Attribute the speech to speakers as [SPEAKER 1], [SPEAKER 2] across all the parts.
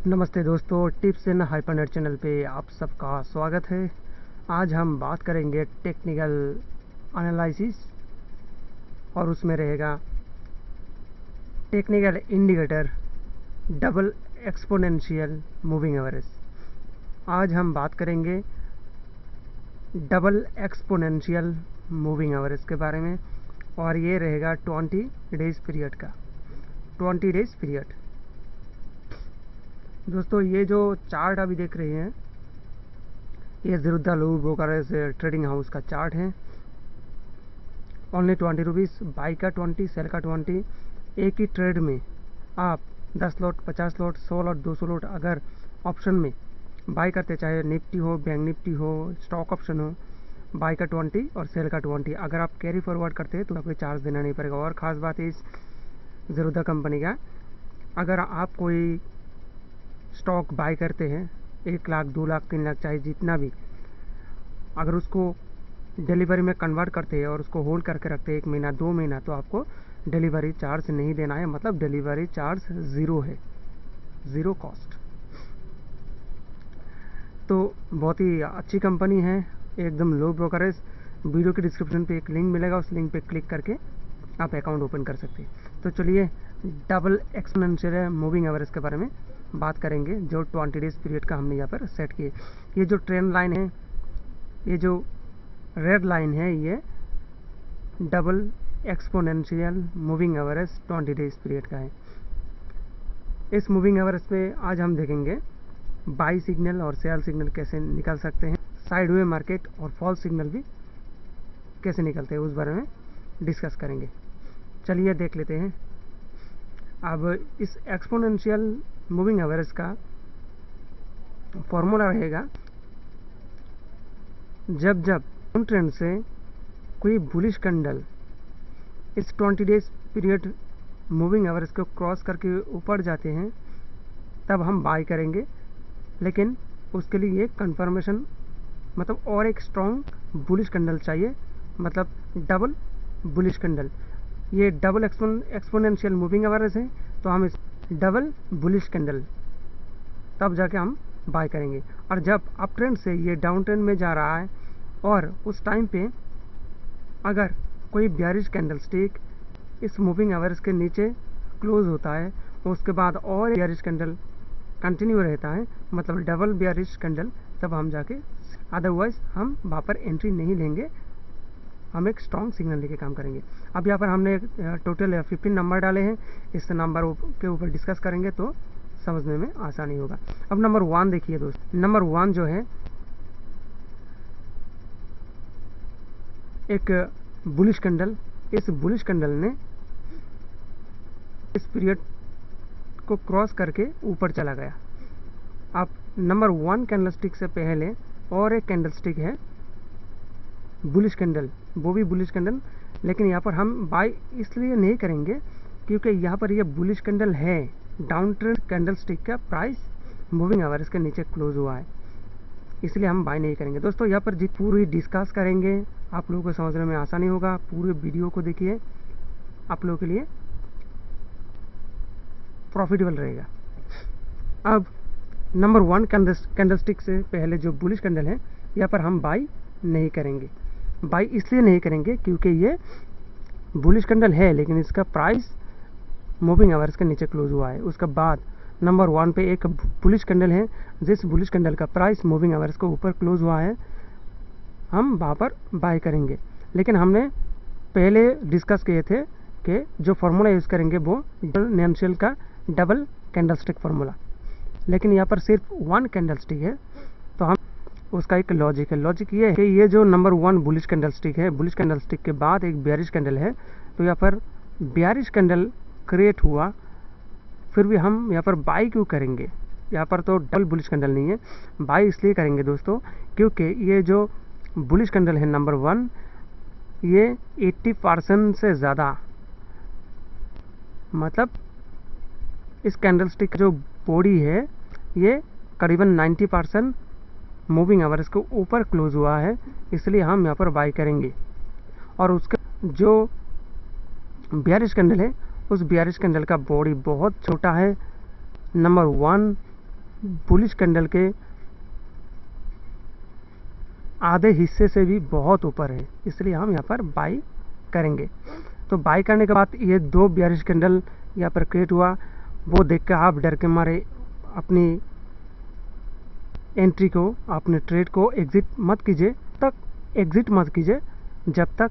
[SPEAKER 1] नमस्ते दोस्तों, टिप्स इन hibernate channel पे आप सबका स्वागत है। आज हम बात करेंगे टेक्निकल एनालिसिस और उसमें रहेगा technical indicator double exponential moving average. आज हम बात करेंगे डबल एक्सपोनेंशियल मूविंग एवरेज के बारे में और ये रहेगा 20 डेज पीरियड का। 20 डेज पीरियड दोस्तों, ये जो चार्ट अभी देख रहे हैं ये ज़रूरत लूब ब्रोकरेज ट्रेडिंग हाउस का चार्ट है। ओनली 20 रुपीज़, बाई का 20, सेल का 20। एक ही ट्रेड में आप 10 लॉट, 50 लॉट, 100 लॉट, 200 लॉट अगर ऑप्शन में बाई करते, चाहे निफ्टी हो, बैंक निफ्टी हो, स्टॉक ऑप्शन हो, बाई का 20 और सेल का 20। अगर आप कैरी फॉरवर्ड करते हैं तो आपको चार्ज देना नहीं पड़ेगा। और ख़ास बात है इस ज़रूरत कंपनी का, अगर आप कोई स्टॉक बाई करते हैं 1 लाख, 2 लाख, 3 लाख, चाहे जितना भी, अगर उसको डिलीवरी में कन्वर्ट करते हैं और उसको होल्ड करके रखते हैं 1 महीना, 2 महीना, तो आपको डिलीवरी चार्ज नहीं देना है। मतलब डिलीवरी चार्ज ज़ीरो है, ज़ीरो कॉस्ट। तो बहुत ही अच्छी कंपनी है, एकदम लो ब्रोकरेज। वीडियो के डिस्क्रिप्शन पे एक लिंक मिलेगा, उस लिंक पे क्लिक करके आप अकाउंट ओपन कर सकते हैं। तो चलिए डबल एक्सपोनेंशियल मूविंग एवरेज के बारे में बात करेंगे, जो 20 डेज पीरियड का हमने यहाँ पर सेट किए। ये जो ट्रेंड लाइन है, ये जो रेड लाइन है, ये double exponential moving average 20 days period का है। इस मूविंग एवरेज पे आज हम देखेंगे बाई सिग्नल और सेल सिग्नल कैसे निकल सकते हैं, साइडवे मार्केट और फॉल सिग्नल भी कैसे निकलते हैं, उस बारे में डिस्कस करेंगे। चलिए देख लेते हैं। अब इस एक्सपोनेंशियल मूविंग एवरेज का फॉर्मूला रहेगा, जब डाउन ट्रेंड से कोई बुलिश कैंडल इस 20 डेज पीरियड मूविंग एवरेज को क्रॉस करके ऊपर जाते हैं तब हम बाई करेंगे। लेकिन उसके लिए एक कंफर्मेशन, मतलब और एक स्ट्रॉन्ग बुलिश कैंडल चाहिए, मतलब डबल बुलिश कैंडल। ये डबल एक्सपोनेंशियल मूविंग एवरेज है, तो हम इस डबल बुलिश कैंडल तब जाके हम बाय करेंगे। और जब अप ट्रेंड से ये डाउन ट्रेंड में जा रहा है और उस टाइम पे अगर कोई बेयरिश कैंडल स्टिक इस मूविंग एवरेज के नीचे क्लोज होता है, उसके बाद और बेयरिश कैंडल कंटिन्यू रहता है, मतलब डबल बेयरिश कैंडल, तब हम जाके, अदरवाइज हम वहाँ पर एंट्री नहीं लेंगे, हम एक स्ट्रॉन्ग सिग्नल लेके काम करेंगे। अब यहाँ पर हमने टोटल 15 नंबर डाले हैं, इस नंबर के ऊपर डिस्कस करेंगे तो समझने में आसानी होगा। अब नंबर 1 देखिए दोस्त, नंबर 1 जो है एक बुलिश कैंडल। इस बुलिश कैंडल ने इस पीरियड को क्रॉस करके ऊपर चला गया। अब नंबर 1 कैंडलस्टिक से पहले और एक कैंडलस्टिक है बुलिश कैंडल, वो भी बुलिश कैंडल, लेकिन यहाँ पर हम बाय इसलिए नहीं करेंगे क्योंकि यहाँ पर ये बुलिश कैंडल है, डाउन ट्रेंड कैंडल स्टिक का प्राइस मूविंग एवरेज के नीचे क्लोज हुआ है, इसलिए हम बाय नहीं करेंगे। दोस्तों यहाँ पर जी पूरी डिस्कस करेंगे, आप लोगों को समझने में आसानी होगा। पूरे वीडियो को देखिए, आप लोगों के लिए प्रॉफिटेबल रहेगा। अब नंबर 1 कैंडलस्टिक से पहले जो बुलिश कैंडल है, यहाँ पर हम बाय नहीं करेंगे। बाई इसलिए नहीं करेंगे क्योंकि ये बुलिश कैंडल है, लेकिन इसका प्राइस मूविंग एवरेज के नीचे क्लोज हुआ है। उसके बाद नंबर 1 पे एक बुलिश कैंडल है, जिस बुलिश कैंडल का प्राइस मूविंग एवरेज को ऊपर क्लोज हुआ है, हम वहाँ पर बाय करेंगे। लेकिन हमने पहले डिस्कस किए थे कि जो फार्मूला यूज़ करेंगे वो नेंशियल का डबल कैंडलस्टिक फार्मूला, लेकिन यहाँ पर सिर्फ 1 कैंडलस्टिक है, तो हम उसका एक लॉजिक है। लॉजिक ये है कि ये जो नंबर 1 बुलिश कैंडल स्टिक है, बुलिश कैंडल स्टिक के बाद एक बेयरिश कैंडल है, तो यहाँ पर बेयरिश कैंडल क्रिएट हुआ, फिर भी हम यहाँ पर बाई क्यों करेंगे? यहाँ पर तो डबल बुलिश कैंडल नहीं है, बाई इसलिए करेंगे दोस्तों क्योंकि ये जो बुलिश कैंडल है नंबर 1, ये 80% से ज़्यादा, मतलब इस कैंडल स्टिक जो बॉडी है ये करीबन 90% मूविंग एवरेज को ऊपर क्लोज हुआ है, इसलिए हम यहाँ पर बाई करेंगे। और उसका जो बेयरिश कैंडल है, उस बेयरिश कैंडल का बॉडी बहुत छोटा है, नंबर 1 बुलिश कैंडल के आधे हिस्से से भी बहुत ऊपर है, इसलिए हम यहाँ पर बाई करेंगे। तो बाई करने के बाद ये 2 बेयरिश कैंडल यहाँ पर क्रिएट हुआ, वो देख कर आप डर के मारे अपनी एंट्री को, अपने ट्रेड को एग्जिट मत कीजिए जब तक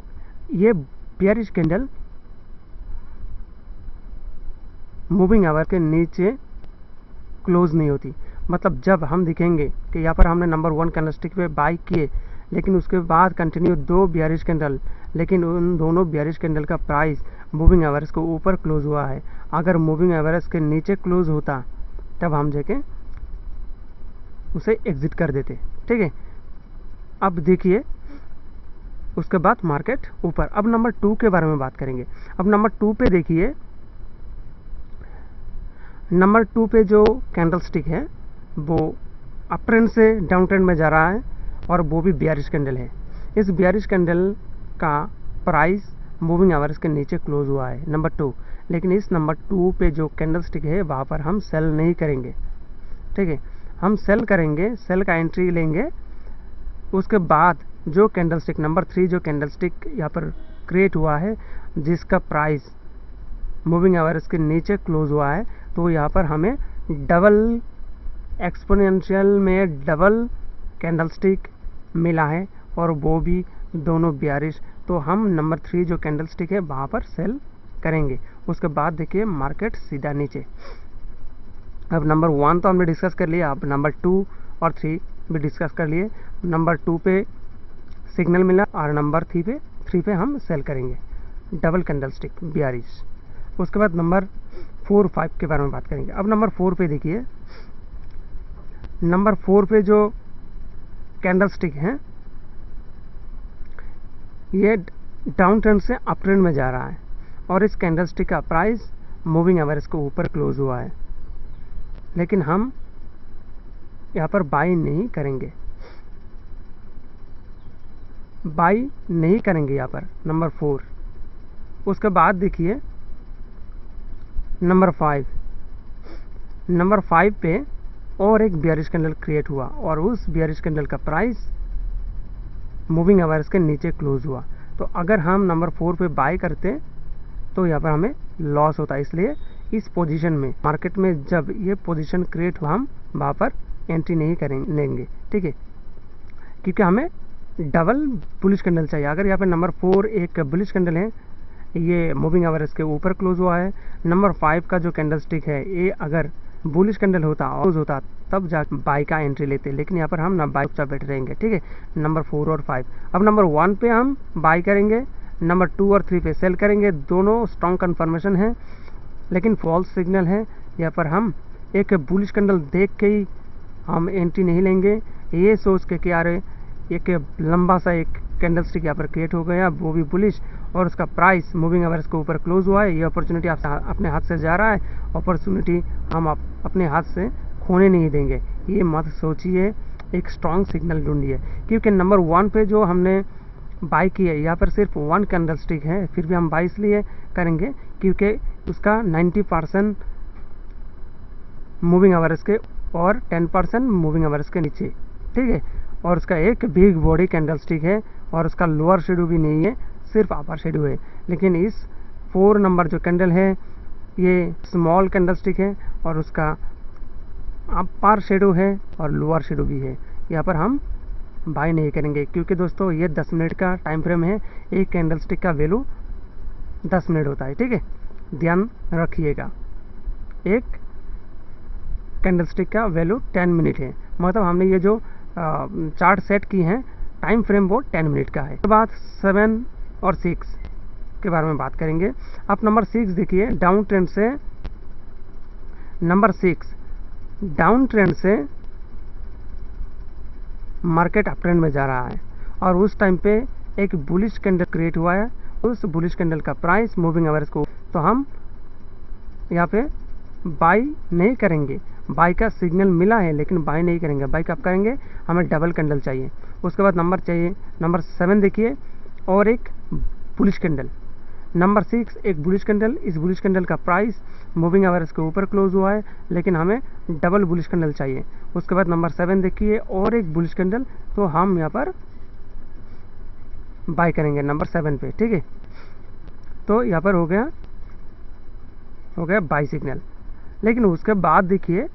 [SPEAKER 1] ये बेयरिश कैंडल मूविंग एवरेज के नीचे क्लोज नहीं होती। मतलब जब हम दिखेंगे कि यहाँ पर हमने नंबर 1 कैंडलस्टिक पे बाई किए, लेकिन उसके बाद कंटिन्यू 2 बेयरिश कैंडल, लेकिन उन दोनों बेयरिश कैंडल का प्राइस मूविंग एवरेज के ऊपर क्लोज हुआ है। अगर मूविंग एवरेज के नीचे क्लोज होता तब हम जाके उसे एग्जिट कर देते। ठीक है, अब देखिए उसके बाद मार्केट ऊपर। अब नंबर 2 के बारे में बात करेंगे। अब नंबर 2 पे देखिए, नंबर 2 पे जो कैंडल स्टिक है वो अप ट्रेंड से डाउन ट्रेंड में जा रहा है और वो भी बेयरिश कैंडल है। इस बेयरिश कैंडल का प्राइस मूविंग एवरेज के नीचे क्लोज हुआ है नंबर 2, लेकिन इस नंबर 2 पे जो कैंडल स्टिक है वहाँ पर हम सेल नहीं करेंगे। ठीक है, हम सेल करेंगे, सेल का एंट्री लेंगे। उसके बाद जो कैंडल स्टिक नंबर 3 जो कैंडल स्टिक यहाँ पर क्रिएट हुआ है जिसका प्राइस मूविंग एवरेज के नीचे क्लोज हुआ है, तो यहाँ पर हमें डबल एक्सपोनेंशियल में डबल कैंडल स्टिक मिला है और वो भी दोनों बेयरिश। तो हम नंबर 3 जो कैंडल स्टिक है वहाँ पर सेल करेंगे। उसके बाद देखिए मार्केट सीधा नीचे। अब नंबर 1 तो हमने डिस्कस कर लिया, अब नंबर 2 और 3 भी डिस्कस कर लिए। नंबर 2 पे सिग्नल मिला और नंबर 3 पे हम सेल करेंगे डबल कैंडल स्टिक बेयरिश। उसके बाद नंबर 4, 5 के बारे में बात करेंगे। अब नंबर 4 पे देखिए, नंबर 4 पे जो कैंडल स्टिक है ये डाउन ट्रेंड से अप ट्रेंड में जा रहा है और इस कैंडल स्टिक का प्राइस मूविंग एवरेज के ऊपर क्लोज हुआ है, लेकिन हम यहाँ पर बाई नहीं करेंगे, यहाँ पर नंबर 4। उसके बाद देखिए नंबर 5 पे और एक बेयरिश कैंडल क्रिएट हुआ और उस बेयरिश कैंडल का प्राइस मूविंग एवरेज के नीचे क्लोज हुआ। तो अगर हम नंबर 4 पे बाय करते तो यहाँ पर हमें लॉस होता है, इसलिए इस पोजीशन में मार्केट में जब ये पोजीशन क्रिएट हुआ हम वहाँ पर एंट्री नहीं लेंगे। ठीक है, क्योंकि हमें डबल बुलिश कैंडल चाहिए। अगर यहाँ पे नंबर 4 एक बुलिश कैंडल है, ये मूविंग एवरेज के ऊपर क्लोज हुआ है। नंबर 5 का जो कैंडल स्टिक है ये अगर बुलिश कैंडल होता तब जा बाई का एंट्री लेते, लेकिन यहाँ पर हम ना बाई चुपचाप बैठे रहेंगे। ठीक है, नंबर 4 और 5। अब नंबर 1 पे हम बाई करेंगे, नंबर 2 और 3 पे सेल करेंगे। दोनों स्ट्रॉन्ग कन्फर्मेशन है लेकिन फॉल्स सिग्नल है। यहाँ पर हम एक बुलिश कैंडल देख के ही हम एंट्री नहीं लेंगे, ये सोच के कि यार एक लंबा सा एक कैंडल स्टिक यहाँ पर क्रिएट हो गया, वो भी बुलिश, और उसका प्राइस मूविंग एवरेज के ऊपर क्लोज हुआ है। ये अपॉर्चुनिटी अपने हाथ से जा रहा है, अपॉर्चुनिटी हम अपने हाथ से खोने नहीं देंगे, ये मत सोचिए। एक स्ट्रॉन्ग सिग्नल ढूंढिए, क्योंकि नंबर 1 पे जो हमने बाई की है यहाँ पर सिर्फ 1 कैंडल स्टिक है, फिर भी हम बाई इसलिए करेंगे क्योंकि उसका 90% मूविंग एवरेज के और 10% मूविंग एवरेज के नीचे। ठीक है, और उसका एक बिग बॉडी कैंडल स्टिक है और उसका लोअर शेडो भी नहीं है, सिर्फ अपर शेडो है। लेकिन इस 4 नंबर जो कैंडल है ये स्मॉल कैंडल स्टिक है और उसका अपर शेडो है और लोअर शेडो भी है। यहाँ पर हम बाय नहीं करेंगे क्योंकि दोस्तों ये 10 मिनट का टाइम फ्रेम है, एक कैंडल स्टिक का वैल्यू 10 मिनट होता है। ठीक है, ध्यान रखिएगा, एक कैंडल स्टिक का वैल्यू 10 मिनट है, मतलब हमने ये जो चार्ट सेट की हैं टाइम फ्रेम वो 10 मिनट का है। उसके बाद 7 और 6 के बारे में बात करेंगे। अब नंबर 6 देखिए, डाउन ट्रेंड से नंबर 6 डाउन ट्रेंड से मार्केट अप ट्रेंड में जा रहा है और उस टाइम पे एक बुलिश कैंडल क्रिएट हुआ है, उस बुलिश कैंडल का प्राइस मूविंग एवरेज को, तो हम यहाँ पे बाई नहीं करेंगे। बाई का सिग्नल मिला है लेकिन बाई नहीं करेंगे। बाई कब करेंगे, हमें डबल कैंडल चाहिए। उसके बाद नंबर चाहिए नंबर 7 देखिए, और एक बुलिश कैंडल। नंबर 6 एक बुलिश कैंडल, इस बुलिश कैंडल का प्राइस मूविंग एवरेज के ऊपर क्लोज हुआ है, लेकिन हमें डबल बुलिश कैंडल चाहिए। उसके बाद नंबर 7 देखिए और एक बुलिश कैंडल, तो हम यहाँ पर बाय करेंगे नंबर 7 पे, ठीक है। तो यहाँ पर हो गया बाय सिग्नल। लेकिन उसके बाद देखिए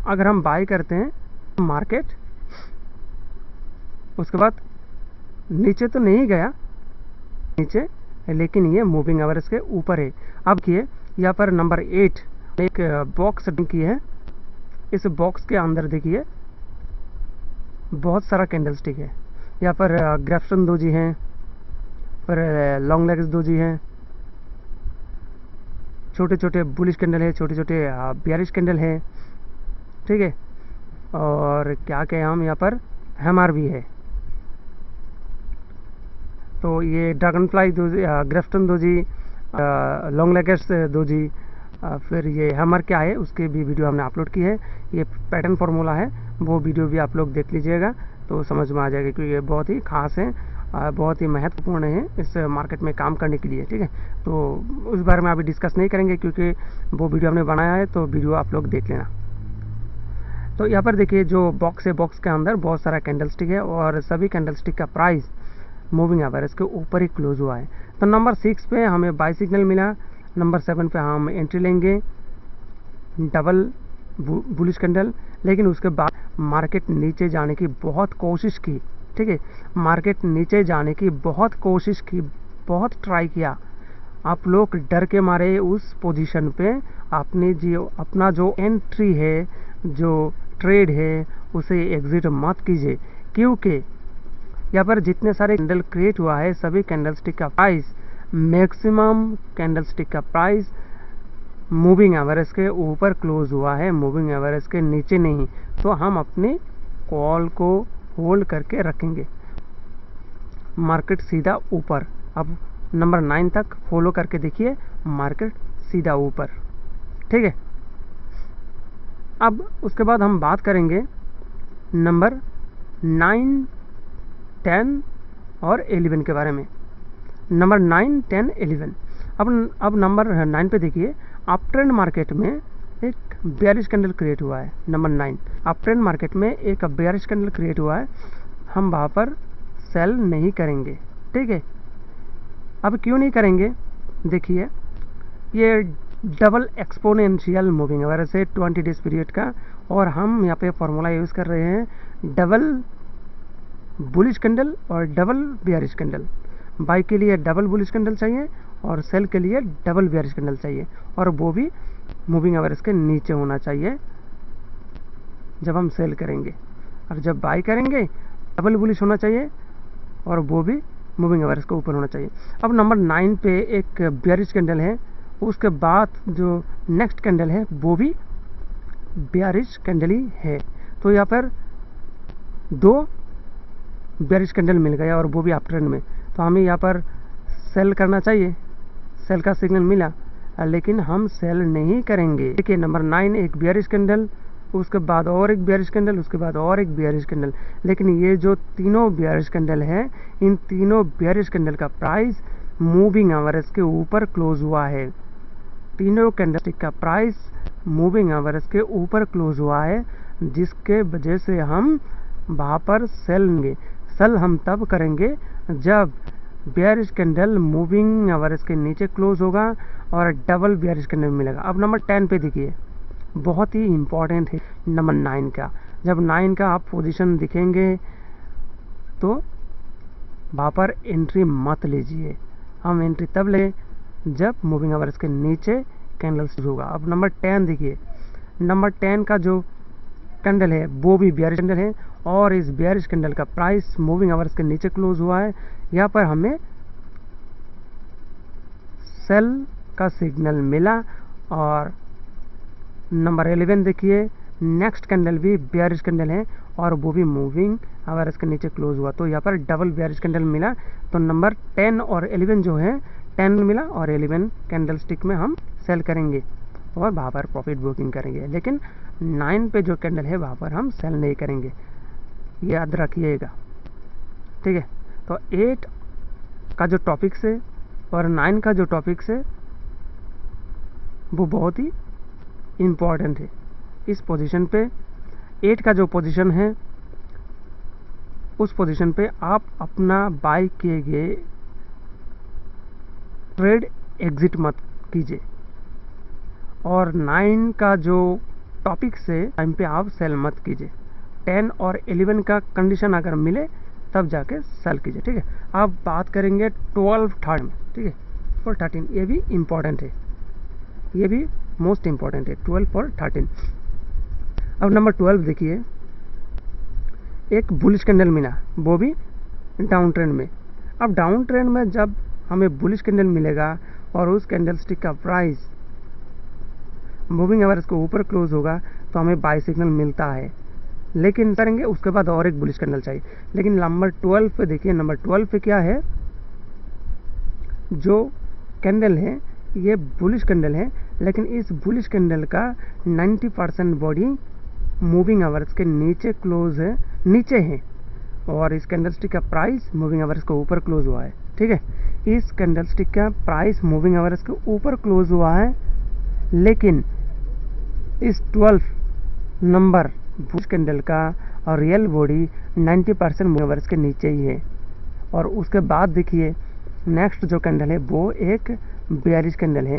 [SPEAKER 1] अगर हम बाय करते हैं मार्केट, उसके बाद नीचे तो नहीं गया नीचे, लेकिन ये मूविंग एवरेज के ऊपर है। अब देखिए यहाँ पर नंबर 8 एक बॉक्स की है, इस बॉक्स के अंदर देखिए बहुत सारा कैंडलस्टिक है। यहाँ पर ग्रेफ्टन दोजी हैं, पर लॉन्ग लेग्स दोजी हैं, छोटे छोटे बुलिश कैंडल है, छोटे छोटे बियरिश कैंडल है, ठीक है। और क्या हम यहाँ पर हैमर भी है। तो ये dragonfly doji, gravestone doji, long legged doji, फिर ये हैमर क्या है उसके भी वीडियो हमने अपलोड की है। ये पैटर्न फार्मूला है, वो वीडियो भी आप लोग देख लीजिएगा तो समझ में आ जाएगा, क्योंकि ये बहुत ही खास है, बहुत ही महत्वपूर्ण है इस मार्केट में काम करने के लिए, ठीक है। तो उस बारे में अभी डिस्कस नहीं करेंगे क्योंकि वो वीडियो हमने बनाया है, तो वीडियो आप लोग देख लेना। तो यहाँ पर देखिए जो बॉक्स है, बॉक्स के अंदर बहुत सारा कैंडलस्टिक है और सभी कैंडलस्टिक का प्राइस मूविंग एवरेज के ऊपर ही क्लोज हुआ है। तो नंबर 6 पे हमें बाय सिग्नल मिला, नंबर 7 पे हम एंट्री लेंगे डबल बुलिश कैंडल। लेकिन उसके बाद मार्केट नीचे जाने की बहुत कोशिश की, ठीक है, मार्केट नीचे जाने की बहुत कोशिश की, बहुत ट्राई किया। आप लोग डर के मारे उस पोजीशन पे अपना जो एंट्री है, जो ट्रेड है, उसे एग्जिट मत कीजिए, क्योंकि यहाँ पर जितने सारे कैंडल क्रिएट हुआ है सभी कैंडलस्टिक का प्राइस, मैक्सिमम कैंडलस्टिक का प्राइस मूविंग एवरेज के ऊपर क्लोज हुआ है, मूविंग एवरेज के नीचे नहीं। तो हम अपनी कॉल को होल्ड करके रखेंगे, मार्केट सीधा ऊपर। अब नंबर 9 तक फॉलो करके देखिए, मार्केट सीधा ऊपर, ठीक है। अब उसके बाद हम बात करेंगे नंबर 9, 10 और 11 के बारे में। नंबर 9, 10, 11। अब नंबर 9 पे देखिए, अप ट्रेंड मार्केट में एक बेयरिश कैंडल क्रिएट हुआ है। नंबर 9 अप ट्रेंड मार्केट में एक बेयरिश कैंडल क्रिएट हुआ है, हम वहाँ पर सेल नहीं करेंगे, ठीक है। अब क्यों नहीं करेंगे, देखिए ये डबल एक्सपोनेंशियल मूविंग एवरेज है 20 डेज पीरियड का, और हम यहाँ पे फॉर्मूला यूज़ कर रहे हैं डबल बुलिश कैंडल और डबल बेयरिश कैंडल। बाई के लिए डबल बुलिश कैंडल चाहिए और सेल के लिए डबल बेयरिश कैंडल चाहिए, और वो भी मूविंग एवरेज के नीचे होना चाहिए जब हम सेल करेंगे, और जब बाई करेंगे डबल बुलिश होना चाहिए और वो भी मूविंग एवरेज के ऊपर होना चाहिए। अब नंबर 9 पे एक बेयरिश कैंडल है, उसके बाद जो नेक्स्ट कैंडल है वो भी बेयरिश कैंडल ही है। तो यहाँ पर 2 बेयरिश कैंडल मिल गया और वो भी अप ट्रेंड में, तो हमें यहाँ पर सेल करना चाहिए, सेल का सिग्नल मिला, लेकिन हम सेल नहीं करेंगे। देखिए नंबर 9 एक बेयरिश कैंडल, उसके बाद और एक बेयरिश कैंडल, उसके बाद और एक बेयरिश कैंडल। लेकिन ये जो तीनों बेयरिश कैंडल है, इन तीनों बेयरिश कैंडल का प्राइस मूविंग एवरेज के ऊपर क्लोज हुआ है। तीनों कैंडलस्टिक का प्राइस मूविंग एवरेज के ऊपर क्लोज हुआ है, जिसके वजह से हम वहाँ पर सेल लेंगे। सेल हम तब करेंगे जब बेयरिश कैंडल मूविंग एवरेज के नीचे क्लोज होगा और डबल बेयरिश कैंडल मिलेगा। अब नंबर 10 पे देखिए, बहुत ही इम्पॉर्टेंट है नंबर 9 का। जब 9 का आप पोजीशन दिखेंगे तो वहाँ पर एंट्री मत लीजिए, हम एंट्री तब ले जब मूविंग एवरेज के नीचे कैंडल शुरू होगा। अब नंबर 10 देखिए, नंबर 10 का जो कैंडल है वो भी बेयरिश कैंडल है, और इस बेयरिश कैंडल का प्राइस मूविंग एवरेज के नीचे क्लोज हुआ है। यहाँ पर हमें सेल का सिग्नल मिला। और नंबर 11 देखिए, नेक्स्ट कैंडल भी बेयरिश कैंडल है और वो भी मूविंग एवरेज के नीचे क्लोज हुआ, तो यहाँ पर डबल बेयरिश कैंडल मिला। तो नंबर 10 और 11 जो है, 10 मिला और 11 कैंडल स्टिक में हम सेल करेंगे और वहाँ पर प्रॉफिट बुकिंग करेंगे। लेकिन 9 पे जो कैंडल है वहाँ पर हम सेल नहीं करेंगे, याद रखिएगा, ठीक है। तो 8 का जो टॉपिक्स है और 9 का जो टॉपिक्स है वो बहुत ही इम्पॉर्टेंट है। इस पोजीशन पे 8 का जो पोजीशन है उस पोजीशन पे आप अपना बाय किए गए ट्रेड एग्जिट मत कीजिए, और 9 का जो टॉपिक्स है टाइम पे आप सेल मत कीजिए। 10 और 11 का कंडीशन अगर मिले तब जाके सेल कीजिए, ठीक है। अब बात करेंगे 12 थर्ड में, ठीक है। 12 13 ये भी इम्पॉर्टेंट है, ये भी मोस्ट इम्पॉर्टेंट है, 12 और 13। अब नंबर 12 देखिए, एक बुलिश कैंडल मिला, वो भी डाउन ट्रेंड में। अब डाउन ट्रेंड में जब हमें बुलिश कैंडल मिलेगा और उस कैंडल स्टिक का प्राइस मूविंग एवरेज को ऊपर क्लोज होगा तो हमें बाय सिग्नल मिलता है, लेकिन करेंगे उसके बाद और एक बुलिश कैंडल चाहिए। लेकिन नंबर 12 पे देखिए, नंबर 12 पे क्या है, जो कैंडल है ये बुलिश कैंडल है, लेकिन इस बुलिश कैंडल का 90% बॉडी मूविंग एवरेज के नीचे क्लोज है, नीचे है, और इस कैंडल स्टिक का प्राइस मूविंग एवरेज को ऊपर क्लोज हुआ है, ठीक है। इस कैंडल स्टिक का प्राइस मूविंग एवरेज के ऊपर क्लोज हुआ है, लेकिन इस 12 नंबर बुलिश कैंडल का और रियल बॉडी 90% मूविंग एवरेज के नीचे ही है। और उसके बाद देखिए नेक्स्ट जो कैंडल है वो एक बेयरिश कैंडल है,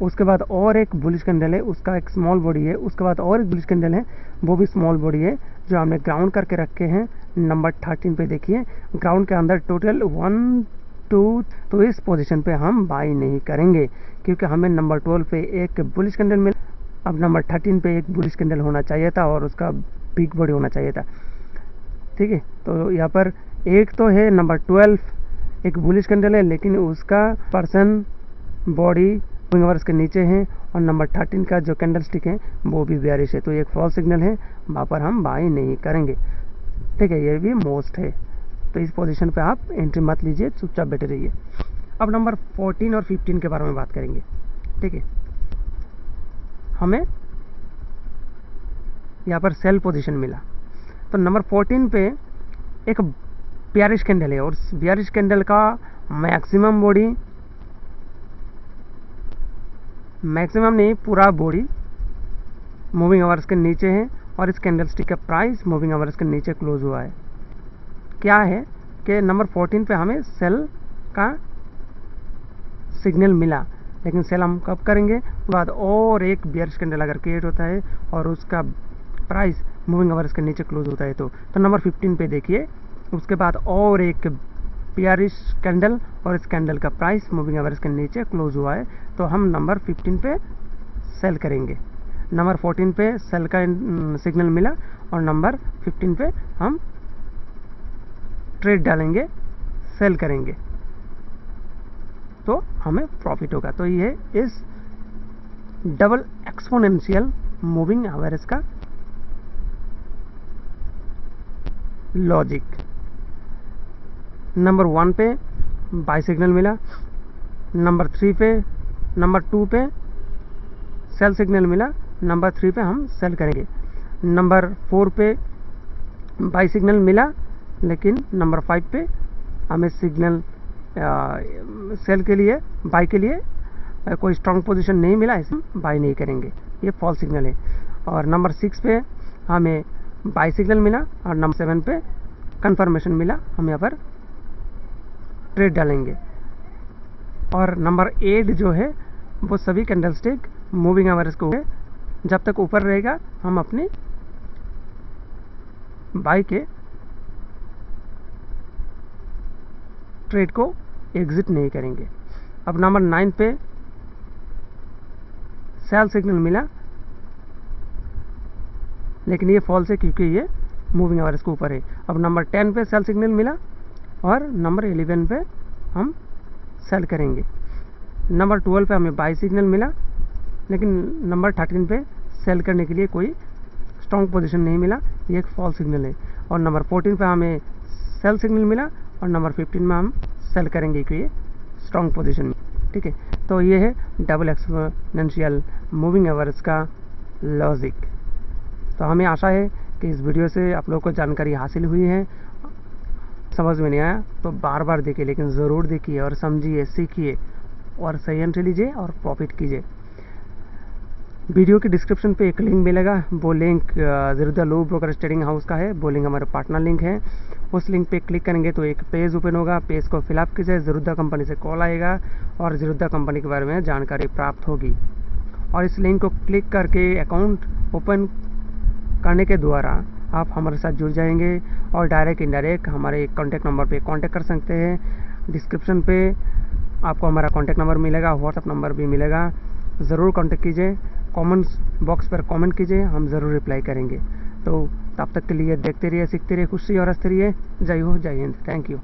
[SPEAKER 1] उसके बाद और एक बुलिश कैंडल है, उसका एक स्मॉल बॉडी है, उसके बाद और एक बुलिश कैंडल है, वो भी स्मॉल बॉडी है, जो हमने ग्राउंड करके रखे हैं। नंबर 13 पे देखिए, ग्राउंड के अंदर टोटल 1 2, तो इस पोजीशन पे हम बाई नहीं करेंगे, क्योंकि हमें नंबर 12 पे एक बुलिश कैंडल मिला। अब नंबर 13 पे एक बुलिश कैंडल होना चाहिए था और उसका बिग बॉडी होना चाहिए था, ठीक है। तो यहाँ पर एक तो है नंबर 12 एक बुलिश कैंडल है, लेकिन उसका पर्सन बॉडी मूविंग एवरेज के नीचे है, और नंबर 13 का जो कैंडल स्टिक है वो भी बेयरिश है, तो एक फॉल्स सिग्नल है, वहाँ पर हम बाई नहीं करेंगे, ठीक है। ये भी मोस्ट है, तो इस पोजीशन पे आप एंट्री मत लीजिए, चुपचाप बैठे रहिए। अब नंबर 14 और 15 के बारे में बात करेंगे, ठीक है। हमें यहाँ पर सेल पोजीशन मिला, तो नंबर 14 पे एक बेयरिश कैंडल है, और बेयरिश कैंडल का मैक्सिमम बॉडी, मैक्सिमम नहीं पूरा बॉडी मूविंग एवरेज के नीचे है, और इस कैंडल स्टिक का प्राइस मूविंग एवरेज के नीचे क्लोज हुआ है। क्या है कि नंबर 14 पे हमें सेल का सिग्नल मिला, लेकिन सेल हम कब करेंगे, उसके बाद और एक बेयरिश कैंडल अगर क्रिएट होता है और उसका प्राइस मूविंग एवरेज के नीचे क्लोज होता है तो नंबर 15 पे देखिए, उसके बाद और एक बेयरिश कैंडल और इस कैंडल का प्राइस मूविंग एवरेज के नीचे क्लोज हुआ है, तो हम नंबर 15 पे सेल करेंगे। नंबर 14 पे सेल का सिग्नल मिला और नंबर 15 पे हम ट्रेड डालेंगे, सेल करेंगे, तो हमें प्रॉफिट होगा। तो ये इस डबल एक्सपोनेंशियल मूविंग एवरेज का लॉजिक। नंबर 1 पे बाय सिग्नल मिला, नंबर 3 पे, नंबर 2 पे सेल सिग्नल मिला, नंबर 3 पे हम सेल करेंगे। नंबर 4 पे बाय सिग्नल मिला, लेकिन नंबर 5 पे हमें सिग्नल सेल के लिए, बाय के लिए कोई स्ट्रॉन्ग पोजीशन नहीं मिला, इसमें बाय नहीं करेंगे, ये फॉल्स सिग्नल है। और नंबर 6 पे हमें बाय सिग्नल मिला, और नंबर 7 पे कंफर्मेशन मिला, हम यहाँ पर ट्रेड डालेंगे। और नंबर 8 जो है वो सभी कैंडल स्टिक मूविंग एवरेज को जब तक ऊपर रहेगा हम अपनी बाय के ट्रेड को एग्जिट नहीं करेंगे। अब नंबर 9 पे सेल सिग्नल मिला, लेकिन ये फॉल्स है क्योंकि ये मूविंग एवरेज के ऊपर है। अब नंबर 10 पे सेल सिग्नल मिला, और नंबर 11 पे हम सेल करेंगे। नंबर 12 पे हमें बाय सिग्नल मिला, लेकिन नंबर 13 पे सेल करने के लिए कोई स्ट्रॉन्ग पोजीशन नहीं मिला, ये एक फॉल्स सिग्नल है। और नंबर 14 पे हमें सेल सिग्नल मिला, और नंबर 15 में हम सेल करेंगे कि ये स्ट्रॉन्ग पोजीशन में, ठीक है। तो ये है डबल एक्सपोनेंशियल मूविंग एवरेज का लॉजिक। तो हमें आशा है कि इस वीडियो से आप लोगों को जानकारी हासिल हुई है, समझ में नहीं आया तो बार बार देखिए, लेकिन ज़रूर देखिए और समझिए, सीखिए और संयंत्र लीजिए और प्रॉफिट कीजिए। वीडियो के डिस्क्रिप्शन पे एक लिंक मिलेगा, वो लिंक ज़रूदा लो ब्रोकर ट्रेडिंग हाउस का है, वो लिंक हमारा पार्टनर लिंक है। उस लिंक पे क्लिक करेंगे तो एक पेज ओपन होगा, पेज को फिलअप कीजिए, ज़रूदा कंपनी से कॉल आएगा और ज़रूदा कंपनी के बारे में जानकारी प्राप्त होगी। और इस लिंक को क्लिक करके अकाउंट ओपन करने के द्वारा आप हमारे साथ जुड़ जाएंगे और डायरेक्ट इनडायरेक्ट हमारे कॉन्टैक्ट नंबर पे कांटेक्ट कर सकते हैं। डिस्क्रिप्शन पे आपको हमारा कॉन्टैक्ट नंबर मिलेगा, व्हाट्सअप नंबर भी मिलेगा, ज़रूर कॉन्टैक्ट कीजिए, कमेंट्स बॉक्स पर कमेंट कीजिए, हम ज़रूर रिप्लाई करेंगे। तो तब तक के लिए देखते रहिए, सीखते रहिए, खुश रहिए और हंसते रहिए। जय हो, जय हिंद, थैंक यू।